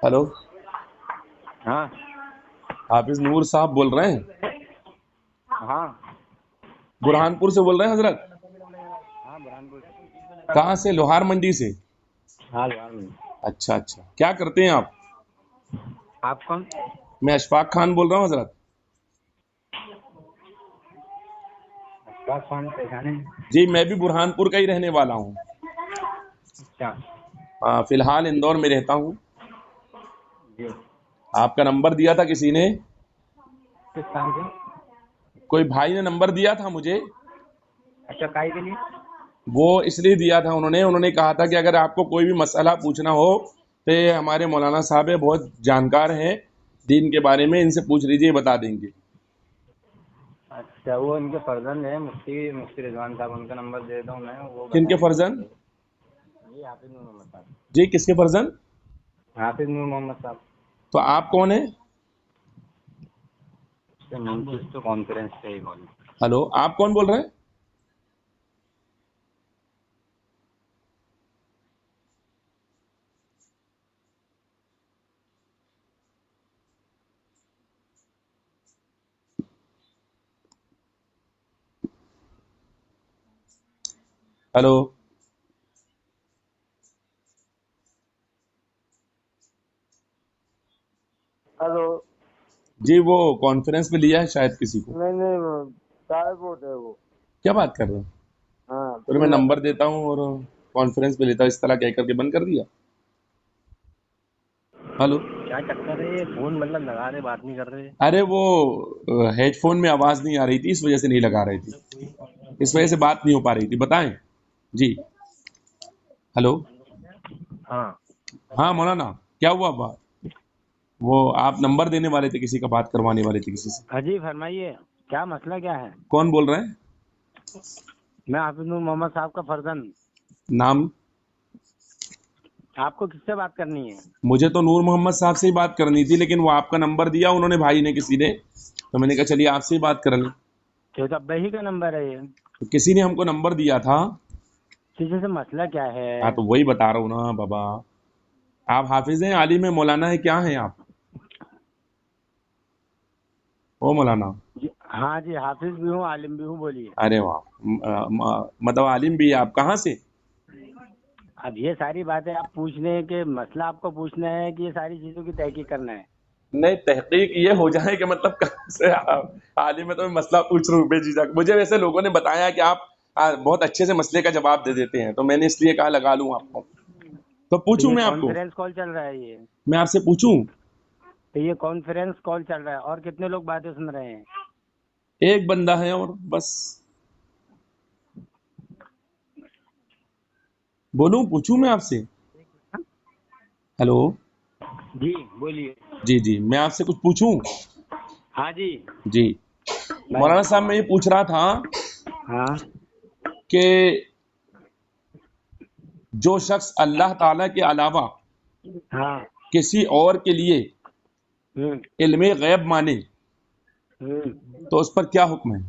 Hello, हाँ हाफिज नूर साहब बोल रहे हैं? हाँ बुरहानपुर से बोल रहे हैं हजरत? हाँ बुरहानपुर। कहाँ से? लोहार मंडी से? हाँ लोहार में। अच्छा अच्छा, क्या करते हैं आप? आप कौन? मैं अशफाक खान बोल रहा हूँ हजरत। खान पहचाने? जी, मैं भी बुरहानपुर का ही रहने वाला हूँ। अच्छा हाँ, फिलहाल इंदौर में रहता हूँ। जी। आपका नंबर दिया था किसी ने, किस काम से? कोई भाई ने नंबर दिया था मुझे। अच्छा, काय के लिए? वो इसलिए दिया था, उन्होंने कहा था कि अगर आपको कोई भी मसला पूछना हो तो ये हमारे मौलाना साहब है, बहुत जानकार हैं दीन के बारे में, इनसे पूछ लीजिए, बता देंगे। अच्छा, वो इनके फर्जंद है, मुफ्ती मुफ्ती रिजवान साहब, उनका नंबर दे दो मैं, वो किनके बताएंगे फर्जन? आपको। जी हाफिज नूर मोहम्मद साहब। जी, किसके फर्जन? हाफिज नूर मोहम्मद साहब। तो आप कौन है? तो कॉन्फ्रेंस पे ही बोल। हेलो, आप कौन बोल रहे हैं? Hello, hello. जी वो कॉन्फ्रेंस पे लिया है शायद किसी को। नहीं वो साहब बोल रहे वो। क्या बात कर रहे हैं? हाँ तो मैं पूरा नंबर देता हूँ और कॉन्फ्रेंस पे लेता हूँ, इस तरह कह करके बंद कर दिया। हेलो, क्या चक्कर है ये? फोन मतलब लगा रहे, बात नहीं कर रहे। अरे वो हेडफोन में आवाज नहीं आ रही थी, इस वजह से नहीं लगा रही थी, इस वजह से बात नहीं हो पा रही थी। बताएं जी। हेलो, हाँ हाँ मौलाना, क्या हुआ बात? वो आप नंबर देने वाले थे किसी का, बात करवाने वाले थे किसी से। हाँ जी, फरमाइए, क्या मसला क्या है? कौन बोल रहे हैं? मैं हाफिज नूर मोहम्मद साहब का फर्जंद। नाम? आपको किससे बात करनी है? मुझे तो नूर मोहम्मद साहब से ही बात करनी थी, लेकिन वो आपका नंबर दिया उन्होंने, भाई ने, किसी ने, तो मैंने कहा चलिए आपसे ही बात कर लें। तो अब्बही का नंबर है ये। तो किसी ने हमको नंबर दिया था। किसी से मसला क्या है? हाँ, तो वही बता रहा हूँ ना बाबा। आप हाफिज हैं, आलिम है, मौलाना है, क्या हैं आप? ओ मौलाना। हाँ जी, हाफिज भी हूँ, आलिम भी हूँ, बोलिए। अरे वाह, मतलब आलिम भी है आप? कहाँ से? अब ये सारी बातें आप पूछने के मसला आपको पूछना है कि ये सारी चीजों की तहकीक करना है? नहीं, तहकीक ये हो जाए कि मतलब कहाँ से आलिम है, तो मैं मसला पूछ रहा हूँ बेझिझक। मुझे वैसे लोगों ने बताया कि आप बहुत अच्छे से मसले का जवाब दे देते हैं, तो मैंने इसलिए कहा लगा लूँ आपको। तो तो पूछूं ये मैं आपको? कॉन्फ्रेंस कॉल चल रहा है ये। मैं आपसे पूछूं? तो ये कॉन्फ्रेंस कॉल चल रहा है और कितने लोग बातें सुन रहे हैं? एक बंदा है और बस। बोलूं, पूछूं मैं आपसे? हेलो, जी बोलिए। जी जी, मैं आपसे कुछ पूछूं? हाँ जी। जी, मैं मौलाना साहब, मैं ये पूछ रहा था हाँ कि जो शख्स अल्लाह ताला के अलावा हाँ किसी और के लिए हम्म इल्मे गैब माने, हम्म। तो उस पर क्या हुक्म है?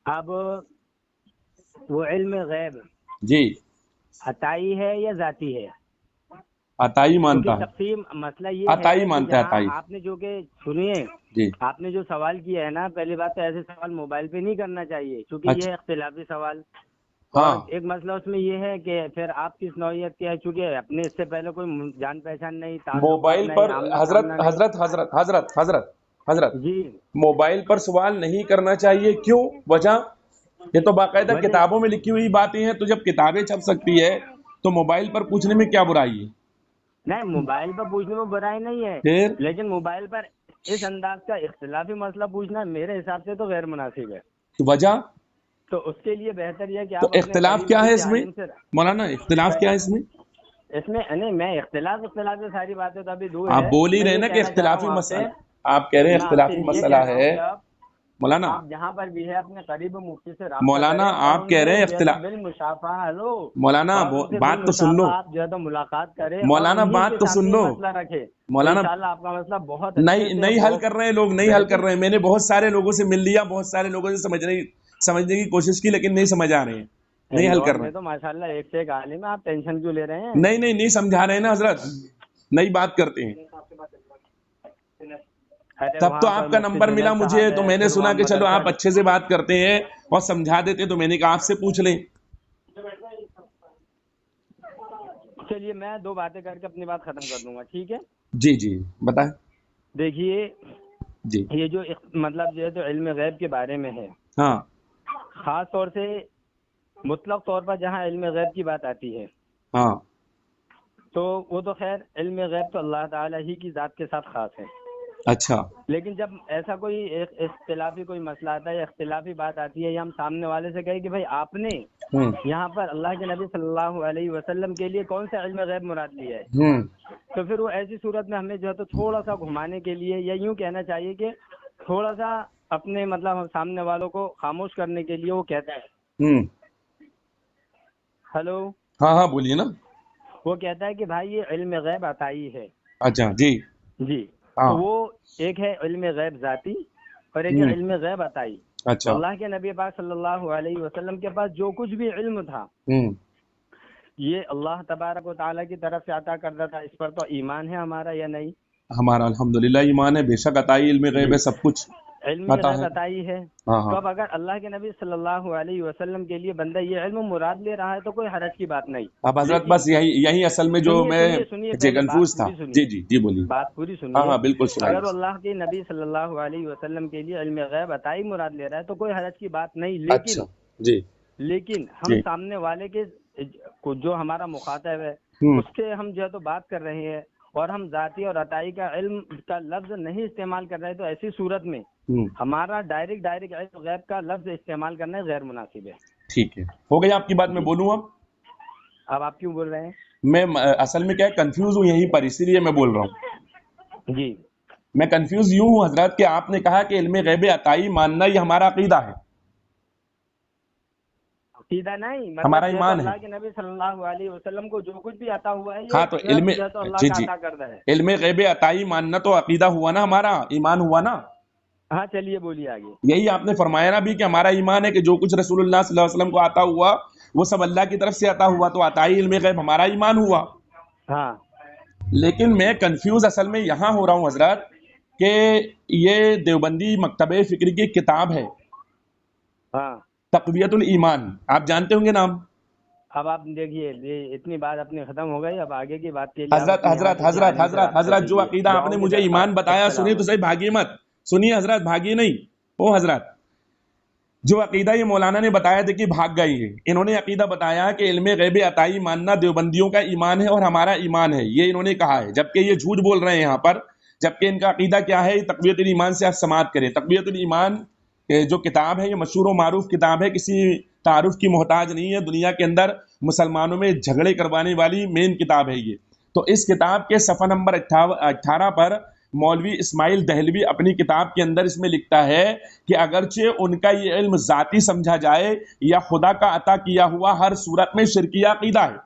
अब वो इल्म गैब जी, अताई है या जाती है? अताई क्योंकि मानता है। तकसीम मसला ये अताई है कि मानता है, जहाँ अताई। आपने जो कि सुनिए, जी, आपने जो सवाल किया है ना, पहली बात तो ऐसे सवाल मोबाइल पे नहीं करना चाहिए, क्योंकि ये अच्छा, है इख्तिलाफी सवाल। और हाँ, एक मसला उसमें ये है कि फिर आप किस नौइयत के हैं, चूंकि अपने इससे पहले कोई जान पहचान नहीं, ताल्लुकात मोबाइल नहीं, पर आमना हजरत सामना नहीं। हजरत हजरत हजरत हजरत हजरत जी। मोबाइल पर सवाल नहीं करना चाहिए, क्यों? वजह? ये तो बाकायदा वजह किताबों में लिखी हुई बातें हैं, तो जब किताबें छप सकती है तो मोबाइल पर पूछने में क्या बुराई है? नहीं, मोबाइल पर पूछने में बुराई नहीं है, फिर लेकिन मोबाइल पर इस अंदाज का इख्तिलाफी मसला पूछना मेरे हिसाब से तो गैर मुनासिब है। वजह? तो उसके लिए बेहतर यह है कि तो आप अपने इख्तिलाफ करीब क्या है किसी इसमें? आलिम से। मौलाना, इख्तिलाफ क्या है इसमें? इसमें नहीं, मैं इख्तिलाफ इख्तिलाफ से सारी बातें तो अभी दूर आप है। बोल ही मैं रहे ये ना कि कहना चाह रहा इख्तिलाफी हूँ आपसे, मसला, आप कह रहे हैं मैं आपसे इख्तिलाफी ये मसला कह रहा है। हूँ कि मौलाना, आप जहाँ पर भी है अपने करीब मुफ्ती से रब्ता मौलाना करें और आप कह रहे उनसे हैं जो है तो इख्तिलाफ। बिल मुशाफा, हेलो, मौलाना और उनसे बिल बात तो सुन लो। मुशाफा आप जो है तो मुलाकात करें और मौलाना उन्हीं बात के तो सुन सामने ये लो। मसला रखें, तो मौलाना, इंशाल्लाह आपका मसला बहुत अच्छे नहीं से नहीं हल बहुत कर रहे हैं लोग, नहीं हल कर बेहतरीन। रहे हैं। मैंने बहुत सारे लोगों से मिल लिया, बहुत सारे लोगों से समझने की कोशिश की, लेकिन नहीं समझ आ रहे हैं। نہیں حل इंदौर کر رہے में तो माशाल्लाह एक से एक आलिम है, आप टेंशन क्यों ले रहे हैं? نہیں نہیں نہیں समझा रहे हैं ना हजरत, नई बात करते हैं। अरे तब तो वहाँ पर आपका मुफ्ती नंबर मिला जुनैद मुझे, साहब तो है, मैंने फिर सुना वहाँ कि चलो आप मदरसा। अच्छे से बात करते हैं और समझा देते, तो मैंने कहा आपसे पूछ लें। चलिए मैं दो बातें करके अपनी बात खत्म कर दूंगा, ठीक है? जी जी बताएं। देखिए जी ये जो मतलब ये तो इल्म गैब के बारे में है, हाँ खास तौर से मुतलक तौर पर जहाँ इल्म गैब की बात आती है हाँ तो वो तो खैर इल्म गैब तो अल्लाह ताला ही की जात के साथ खास है। अच्छा लेकिन जब ऐसा कोई एक इख्तिलाफी कोई मसला आता है या इख्तिलाफी बात आती है या हम सामने वाले से कहें कि भाई आपने यहाँ पर अल्लाह के नबी सल्लल्लाहु अलैहि वसल्लम के लिए कौन सा इल्म गैब मुराद लिया है, तो फिर वो ऐसी सूरत में हमें जो है तो थोड़ा सा घुमाने के लिए या यूं कहना चाहिए कि थोड़ा सा अपने मतलब हम सामने वालों को खामोश करने के लिए वो कहता है, हेलो, हाँ हाँ बोलिए ना। वो कहता है कि भाई ये इल्म गैब अताई है। अच्छा जी जी हाँ तो वो एक है इल्म गैब जाती और एक है इल्म गैब अताई। तो अच्छा अल्लाह के नबी पाक सल्लल्लाहु अलैहि वसल्लम के पास जो कुछ भी इल्म था ये अल्लाह तबारक व तआला की तरफ से अता करता था। इस पर तो ईमान है हमारा या नहीं? हमारा अल्हम्दुलिल्लाह ईमान है, बेशक अताई इल्म गैब है, सब कुछ इल्म पता गैब है। अताई है। हाँ तो हाँ अब अगर अल्लाह के नबी सल्लल्लाहु अलैहि वसल्लम के लिए बंदा ये इल्म मुराद ले रहा है तो कोई हरज की बात नहीं। अब हजरत लेकिन बस यही यही असल में जो सुनिए मैं सुनिए सुनिए जी पहले बात कंफ्यूज था। पूरी जी सुनिए, जी जी बोलिए। बात पूरी हाँ सुनिए। हाँ बिल्कुल अगर वो सुनाइए। अल्लाह के नबी सल्लल्लाहु अलैहि वसल्लम के लिए इल्म गैब अताई मुराद ले रहा है तो कोई हरज की बात नहीं। लेकिन अच्छा जी लेकिन हम जी सामने वाले के को जो हमारा मुखातब है उससे हम जो है तो बात कर रहे हैं और हम जाती और अताई का इल्म का लफ्ज नहीं इस्तेमाल कर रहे हैं, तो ऐसी सूरत में हमारा डायरेक्ट इल्म गैब का लफ्ज इस्तेमाल करना गैर मुनासिब है। ठीक है, हो गई आपकी बात। मैं बोलूँ अब आप क्यों बोल रहे हैं? मैं असल में क्या है कंफ्यूज हूँ यहीं पर, इसीलिए मैं बोल रहा हूँ। जी मैं कंफ्यूज यूं हूँ हजरत कि आपने कहा कि इल्म गैब अताई मानना ये हमारा अकीदा है, अकीदा नहीं, मतलब हमारा जो है तो ईमान है। अल्लाह के नबी सल्लल्लाहु अलैहि वसल्लम को जो कुछ भी आता हुआ है ये हाँ तो इल्म जो है तो अल्लाह जी का जी अता करता है। इल्म गैब अताई मानना तो अकीदा हुआ ना, हमारा ईमान हुआ ना। हाँ चलिए बोलिए आगे। यही आपने फरमाया ना भी कि हमारा ईमान है कि जो कुछ रसूलुल्लाह सल्लल्लाहु अलैहि वसल्लम को आता हुआ वो सब अल्लाह की तरफ से आता हुआ, तो अताई इल्म गैब हमारा ईमान हुआ। हाँ लेकिन मैं कंफ्यूज असल में यहाँ हो रहा हूँ हजरत कि ये देवबंदी मकतबे फिक्र की किताब है हाँ तक़वियतुल ईमान, आप जानते होंगे नाम। अब आप देखिए ये इतनी बात अपनी खत्म हो गई, अब आगे की बात के लिए आप हजरत अपने यहाँ हजरत किसी हजरत आलिम से हजरत राब्ता हजरत जो कीजिए। अकीदा आपने जाओगे मुझे ईमान दरख्वास्त बताया, करते सुनिए रहो। तो सही, भागिए मत, सुनिए हजरत, भागिए नहीं। ओ हजरत, जो अकीदा ये मौलाना ने बताया, देखिए भाग गई है। इन्होंने अकीदा बताया कि इल्म गैब अताई मानना देवबंदियों का ईमान है और हमारा ईमान है, ये इन्होंने कहा है, जबकि ये झूठ बोल रहे हैं यहाँ पर। जबकि इनका अकीदा क्या है, तक़वियतुल ईमान से आप समाअत करें। तक़वियतुल ईमान जो किताब है ये मशहूर और मारूफ किताब है, किसी तारुफ की मोहताज नहीं है। दुनिया के अंदर मुसलमानों में झगड़े करवाने वाली मेन किताब है ये। तो इस किताब के सफ़ा नंबर 18 पर मौलवी इस्माइल दहलवी अपनी किताब के अंदर इसमें लिखता है कि अगरचे उनका ये इल्म ज़ाती समझा जाए या खुदा का अता किया हुआ, हर सूरत में शिरकिया अकीदा है।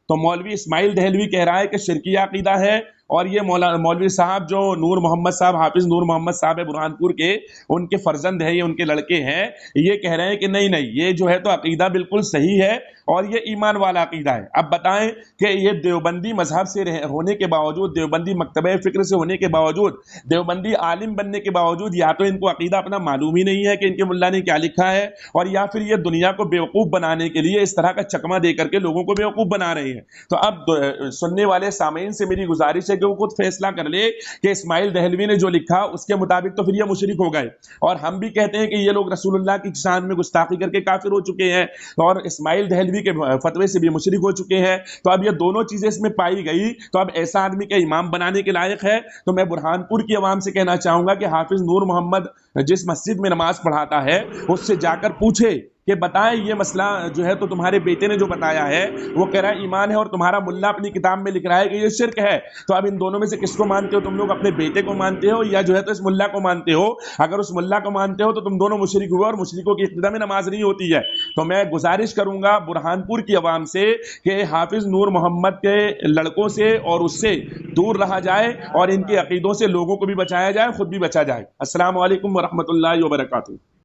तो मौलवी इस्माइल दहलवी कह रहा है कि शिरकिया अकीदा है, और ये मौलवी साहब जो नूर मोहम्मद साहब, हाफिज नूर मोहम्मद साहब है बुरहानपुर के, उनके फर्जंद है, ये उनके लड़के हैं, ये कह रहे हैं कि नहीं नहीं ये जो है तो अकीदा बिल्कुल सही है और ये ईमान वाला अकीदा है। अब बताएं कि ये देवबंदी मजहब से होने के बावजूद, देवबंदी मकतबे फिक्र से होने के बावजूद, देवबंदी आलिम बनने के बावजूद, या तो इनको अकीदा अपना मालूम ही नहीं है कि इनके मुल्ला ने क्या लिखा है, और या फिर ये दुनिया को बेवकूफ़ बनाने के लिए इस तरह का चकमा दे करके लोगों को बेवकूफ़ बना रहे हैं। तो अब सुनने वाले सामीन से मेरी गुजारिश है कि वो खुद फैसला कर ले कि इस्माइल दहलवी ने जो लिखा उसके मुताबिक तो फिर ये मुशरिक हो गए, और हम भी कहते हैं कि ये लोग रसूलुल्लाह की शान में गुस्ताखी करके काफिर हो चुके हैं, और इस्माइल दहलवी के फतवे से भी मुशरिक हो चुके हैं। तो अब ये दोनों चीजें इसमें पाई गई, तो अब ऐसा आदमी के इमाम बनाने के लायक है। तो मैं बुरहानपुर की आवाम से कहना चाहूंगा कि हाफिज नूर मोहम्मद जिस मस्जिद में नमाज पढ़ाता है उससे जाकर पूछे कि बताएं ये मसला जो है तो तुम्हारे बेटे ने जो बताया है वो कह रहा है ईमान है, और तुम्हारा मुल्ला अपनी किताब में लिख रहा है कि ये शिर्क है। तो अब इन दोनों में से किसको मानते हो तुम लोग? अपने बेटे को मानते हो या जो है तो इस मुल्ला को मानते हो? अगर उस मुल्ला को मानते हो तो तुम दोनों मुशरिक हुए, और मुशरिकों की इब्तिदा में नमाज नहीं होती है। तो मैं गुजारिश करूंगा बुरहानपुर की आवाम से कि हाफिज नूर मोहम्मद के लड़कों से और उससे दूर रहा जाए, और इनके अकीदों से लोगों को भी बचाया जाए, खुद भी बचा जाए। अस्सलाम वालेकुम वरहमतुल्लाहि वबरकातुहू।